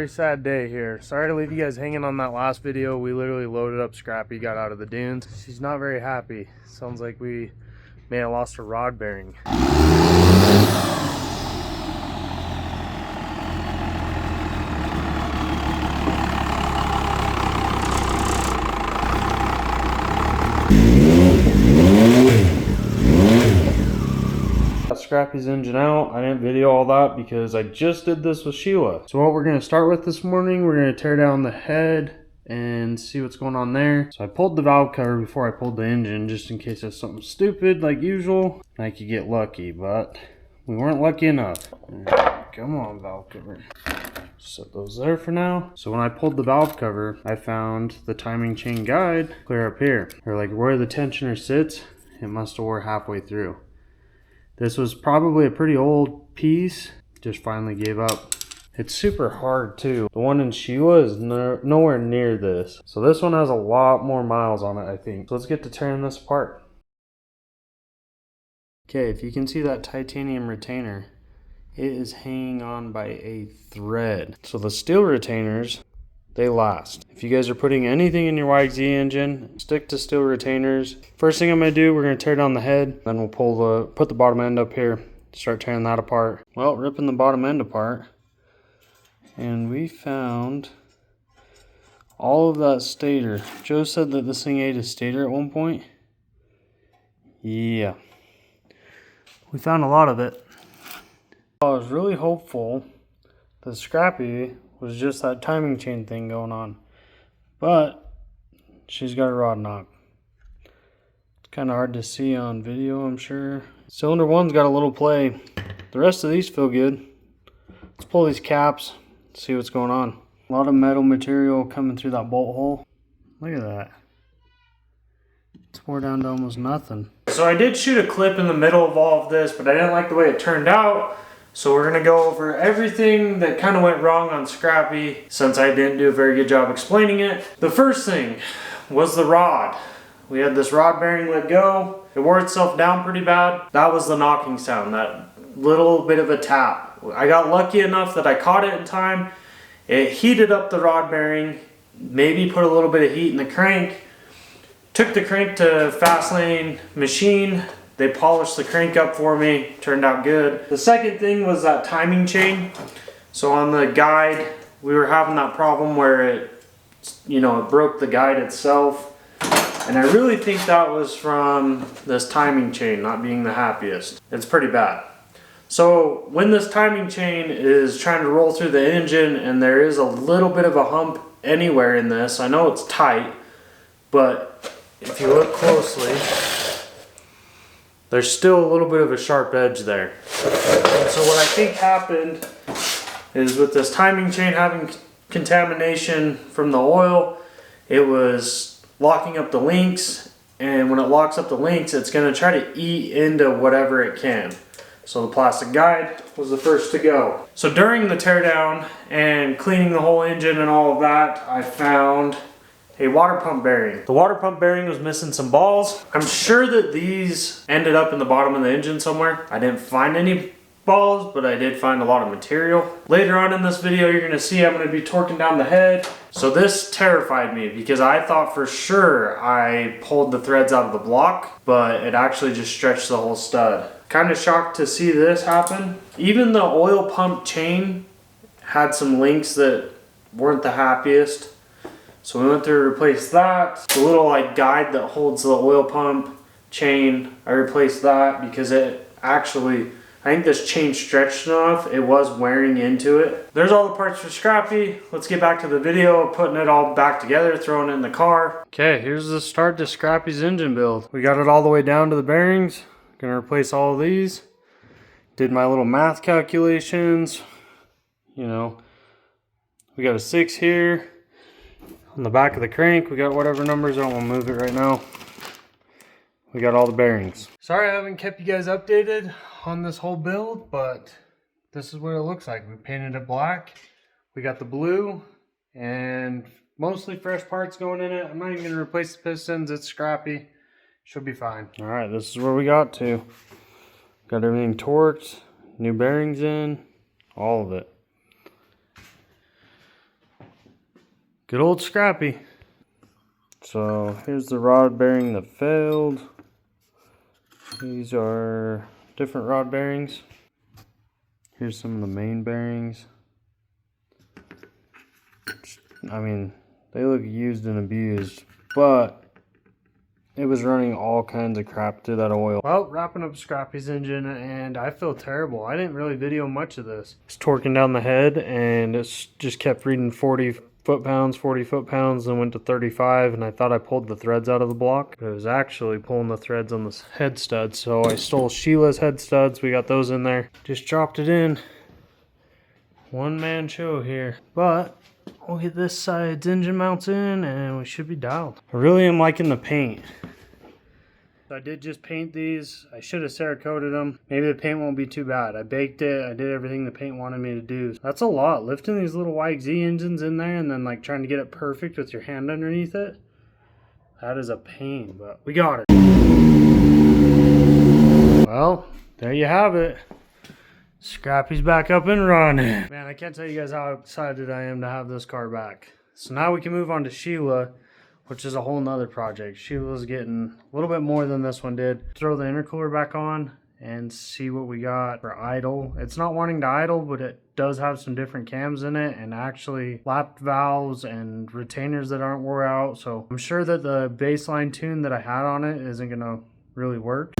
very sad day here. Sorry to leave you guys hanging on that last video. We literally loaded up Scrappy, got out of the dunes. She's not very happy. Sounds like we may have lost her rod bearing. Scrappy's engine out. I didn't video all that because I just did this with Sheila. So what we're going to start with this morning, we're going to tear down the head and see what's going on there. So I pulled the valve cover before I pulled the engine just in case it's something stupid like usual. I could get lucky, but we weren't lucky enough. Come on, valve cover. Set those there for now. So when I pulled the valve cover, I found the timing chain guide clear up here. Or like where the tensioner sits, it must have wore halfway through. This was probably a pretty old piece, just finally gave up. It's super hard too. The one in Sheila is nowhere near this. So this one has a lot more miles on it, I think. So let's get to tearing this apart. Okay, if you can see that titanium retainer, it is hanging on by a thread. So the steel retainers, they last. If you guys are putting anything in your YXZ engine, stick to steel retainers. First thing I'm going to do, we're going to tear down the head. Then we'll put the bottom end up here, start tearing that apart. Well, ripping the bottom end apart. And we found all of that stator. Joe said that this thing ate a stator at one point. Yeah. We found a lot of it. I was really hopeful that Scrappy was just that timing chain thing going on, but she's got a rod knock. It's kind of hard to see on video, I'm sure. Cylinder 1's got a little play. The rest of these feel good. Let's pull these caps, see what's going on. A lot of metal material coming through that bolt hole. Look at that. It's wore down to almost nothing. So I did shoot a clip in the middle of all of this, but I didn't like the way it turned out. So we're going to go over everything that kind of went wrong on Scrappy since I didn't do a very good job explaining it. The first thing was the rod. We had this rod bearing let go. It wore itself down pretty bad. That was the knocking sound, that little bit of a tap. I got lucky enough that I caught it in time. It heated up the rod bearing, maybe put a little bit of heat in the crank. Took the crank to fast lane machine. They polished the crank up for me, turned out good. The second thing was that timing chain. So on the guide, we were having that problem where it broke the guide itself. And I really think that was from this timing chain not being the happiest. It's pretty bad. So when this timing chain is trying to roll through the engine and there is a little bit of a hump anywhere in this, I know it's tight, but if you look closely, there's still a little bit of a sharp edge there. And so what I think happened is with this timing chain having contamination from the oil, it was locking up the links, and when it locks up the links, it's going to try to eat into whatever it can. So the plastic guide was the first to go. So during the teardown and cleaning the whole engine and all of that, I found a water pump bearing. The water pump bearing was missing some balls. I'm sure that these ended up in the bottom of the engine somewhere. I didn't find any balls, but I did find a lot of material. Later on in this video, you're gonna see I'm gonna be torquing down the head. So this terrified me because I thought for sure I pulled the threads out of the block, but it actually just stretched the whole stud. Kind of shocked to see this happen. Even the oil pump chain had some links that weren't the happiest. So we went through to replace that. The little guide that holds the oil pump chain, I replaced that because it actually, I think this chain stretched enough, it was wearing into it. There's all the parts for Scrappy. Let's get back to the video of putting it all back together, throwing it in the car. Okay, here's the start to Scrappy's engine build. We got it all the way down to the bearings. Gonna replace all of these. Did my little math calculations. We got a 6 here. On the back of the crank, we got whatever numbers. I don't want to move it right now. We got all the bearings. Sorry I haven't kept you guys updated on this whole build, but this is what it looks like. We painted it black. We got the blue and mostly fresh parts going in it. I'm not even going to replace the pistons. It's Scrappy. Should be fine. All right, this is where we got to. Got everything torqued, new bearings in, all of it. Good old Scrappy. So here's the rod bearing that failed. These are different rod bearings. Here's some of the main bearings. I mean, they look used and abused, but it was running all kinds of crap through that oil. Well, wrapping up Scrappy's engine, and I feel terrible. I didn't really video much of this. It's torquing down the head, and it's just kept reading 40 foot-pounds, 40 foot-pounds, and went to 35, and I thought I pulled the threads out of the block, but it was actually pulling the threads on the head studs. So I stole Sheila's head studs. We got those in there. Just dropped it in. One-man show here. But we'll get this side's engine mounts in, and we should be dialed. I really am liking the paint. I did just paint these. I should have Cerakoted them. Maybe the paint won't be too bad. I baked it. I did everything the paint wanted me to do. That's a lot. Lifting these little YXZ engines in there and then like trying to get it perfect with your hand underneath it. That is a pain, but we got it. Well, there you have it. Scrappy's back up and running. Man, I can't tell you guys how excited I am to have this car back. So now we can move on to Sheila, which is a whole nother project. Sheila's getting a little bit more than this one did. Throw the intercooler back on and see what we got for idle. It's not wanting to idle, but it does have some different cams in it and actually lapped valves and retainers that aren't wore out. So I'm sure that the baseline tune that I had on it isn't gonna really work.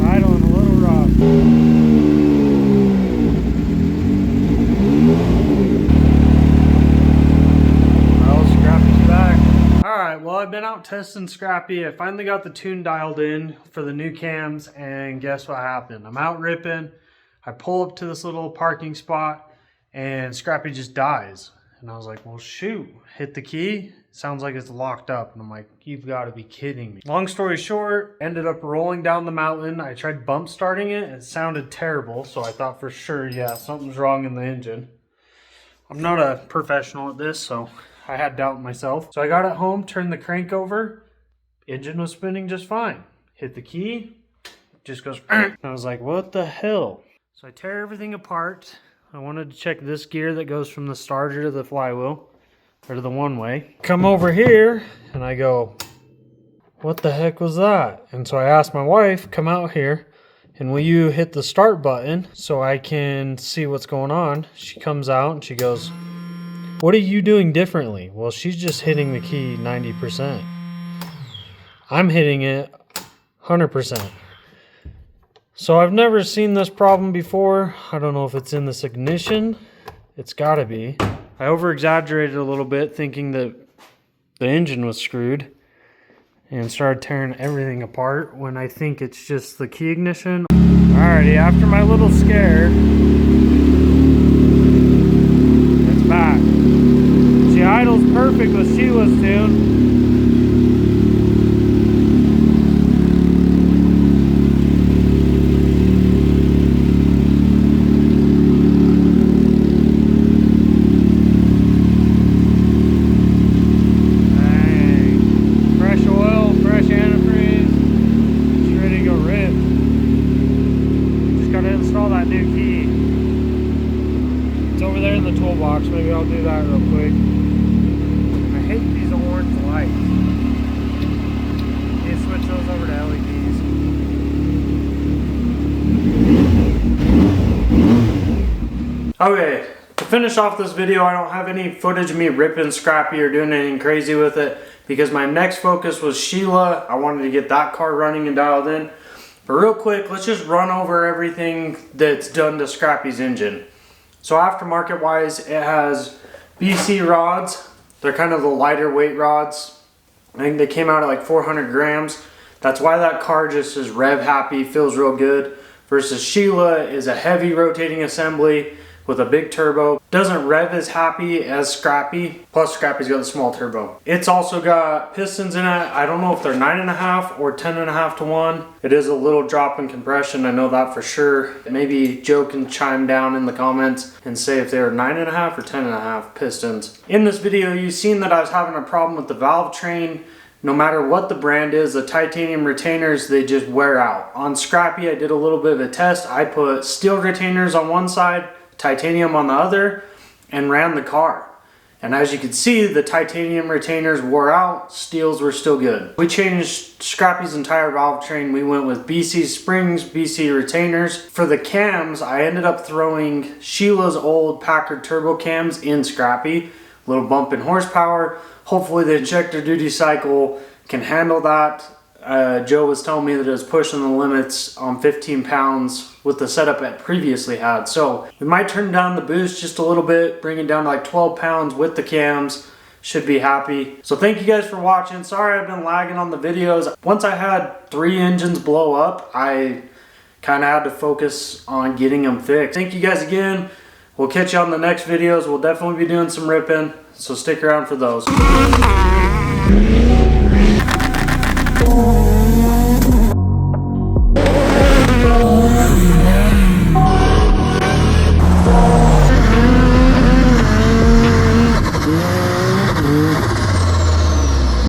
Idling a little rough. Well, I've been out testing Scrappy. I finally got the tune dialed in for the new cams, and guess what happened? I'm out ripping. I pull up to this little parking spot, and Scrappy just dies. And I was like, well, shoot. Hit the key. Sounds like it's locked up. And I'm like, you've got to be kidding me. Long story short, ended up rolling down the mountain. I tried bump starting it. It sounded terrible, so I thought for sure, yeah, something's wrong in the engine. I'm not a professional at this, so I had doubt in myself. So I got it home, turned the crank over. Engine was spinning just fine. Hit the key, just goes. I was like, what the hell? So I tear everything apart. I wanted to check this gear that goes from the starter to the flywheel, or to the one-way. Come over here, and I go, what the heck was that? And so I asked my wife, come out here, and will you hit the start button so I can see what's going on? She comes out, and she goes, what are you doing differently? Well, she's just hitting the key 90%. I'm hitting it 100%. So I've never seen this problem before. I don't know if it's in this ignition. It's gotta be. I over-exaggerated a little bit thinking that the engine was screwed and started tearing everything apart when I think it's just the key ignition. Alrighty, after my little scare, it's back. She idles perfect with Sheila's tune. Dang. Fresh oil, fresh antifreeze. She's ready to go rip. Just gotta install that new key. It's over there in the toolbox. Maybe I'll do that real quick. I hate these orange lights. You switch those over to LEDs. Okay, to finish off this video, I don't have any footage of me ripping Scrappy or doing anything crazy with it because my next focus was Sheila. I wanted to get that car running and dialed in. But real quick, let's just run over everything that's done to Scrappy's engine. So aftermarket wise, it has BC rods. They're kind of the lighter weight rods. I think they came out at like 400 grams. That's why that car just is rev happy, feels real good. Versus Sheila is a heavy rotating assembly with a big turbo. Doesn't rev as happy as Scrappy. Plus Scrappy's got a small turbo. It's also got pistons in it. I don't know if they're 9.5 or 10.5 to 1. It is a little drop in compression. I know that for sure. Maybe Joe can chime down in the comments and say if they're 9.5 or 10.5 pistons. In this video, you've seen that I was having a problem with the valve train. No matter what the brand is, the titanium retainers, they just wear out. On Scrappy, I did a little bit of a test. I put steel retainers on one side, titanium on the other, and ran the car. And as you can see, the titanium retainers wore out, steels were still good. We changed Scrappy's entire valve train. We went with BC springs, BC retainers. For the cams, I ended up throwing Sheila's old Packard turbo cams in Scrappy. Little bump in horsepower. Hopefully the injector duty cycle can handle that. Joe was telling me that it was pushing the limits on 15 pounds with the setup it previously had. So we might turn down the boost just a little bit, bring it down to like 12 pounds with the cams. Should be happy. So thank you guys for watching. Sorry I've been lagging on the videos. Once I had 3 engines blow up, I kind of had to focus on getting them fixed. Thank you guys again. We'll catch you on the next videos. We'll definitely be doing some ripping, so stick around for those.